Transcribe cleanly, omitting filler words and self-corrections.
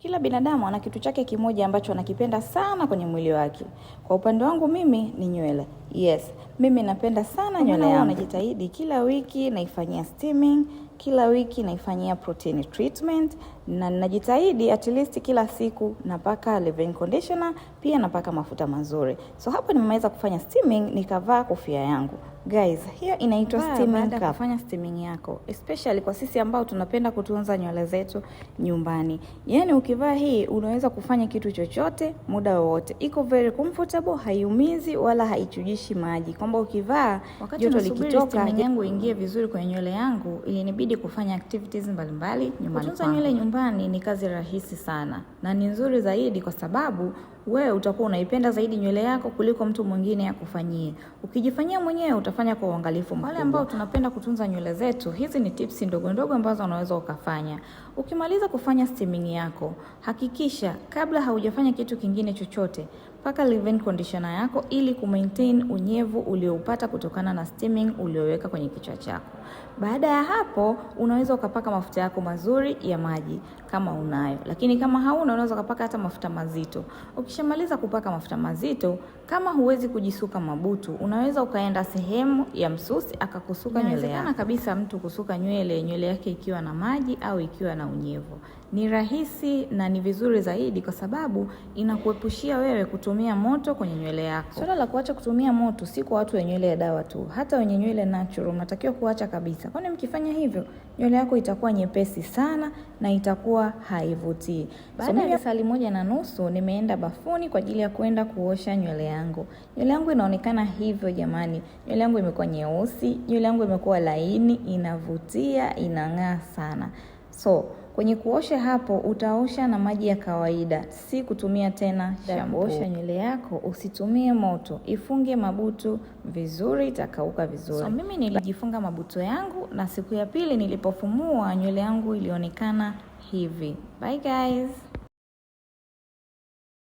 Kila binadamu ana kitu chake kimoja ambacho anakipenda sana kwenye mwili wake. Kwa upande wangu mimi ni nywele. Yes, mimi napenda sana nywele yangu. Najitahidi kila wiki naifanyia steaming, kila wiki naifanyia protein treatment, na najitahidi at least kila siku napaka leave-in conditioner, pia napaka mafuta mazuri. So hapo nimeweza kufanya steaming, nikavaa kofia yangu. Guys, hiyo inaitwa steaming cup. Kufanya steaming yako, especially kwa sisi ambao tunapenda kutunza nywele zetu nyumbani. Yaani ukivaa hii unaweza kufanya kitu chochote muda wowote. Iko very comfortable, haiumizi wala haichujishi maji. Kwamba ukivaa joto likitoka, steaming yangu ingie vizuri kwenye nywele yangu, ilinibidi kufanya activities mbalimbali nyumbani. Kutunza nywele nyumbani ni kazi rahisi sana na ni nzuri zaidi kwa sababu wewe utakuwa unaipenda zaidi nywele yako kuliko mtu mwingine akufanyie. Ukijifanyia mwenyewe utafanya kwa uangalifu mkubwa. Wale ambao tunapenda kutunza nywele zetu, hizi ni tips ndogo ndogo ambazo unaweza ukafanya. Ukimaliza kufanya steaming yako, hakikisha kabla haujafanya kitu kingine chochote, paka leave-in conditioner yako ili kumaintain unyevu ulioupata kutokana na steaming ulioweka kwenye kichwa chako. Baada ya hapo, unaweza ukapaka mafuta yako mazuri ya maji kama unayo. Lakini kama hauna, unaweza ukapaka hata mafuta mazito. Ukishamaliza kupaka mafuta mazito, kama huwezi kujisuka mabutu, unaweza ukaenda sehemu ya msusi akakusuka nywele yako. Inawezekana kabisa mtu kusuka nywele yake ikiwa na maji au ikiwa na unyevu. Ni rahisi na ni vizuri zaidi kwa sababu inakuepushia wewe kutumia moto kwenye nywele yako. Swala la kuacha kutumia moto si kwa watu wenye nywele ya dawa tu, hata wenye nywele natural unatakiwa kuacha kabisa. Kwani mkifanya hivyo, nywele yako itakuwa nyepesi sana na itakuwa haivutii. Baada ya saa 1:30 nimeenda bafuni kwa ajili ya kwenda kuosha nywele yangu. Nywele yangu inaonekana hivyo jamani. Nywele yangu imekuwa nyeusi, nywele yangu imekuwa laini, inavutia, inang'aa sana. So, kwenye kuosha hapo utaosha na maji ya kawaida, si kutumia tena shampoo. Osha nywele yako, usitumie moto, ifunge mabutu vizuri, itakauka vizuri. So mimi nilijifunga mabutu yangu na siku ya pili nilipofumua nywele yangu ilionekana hivi. Bye guys.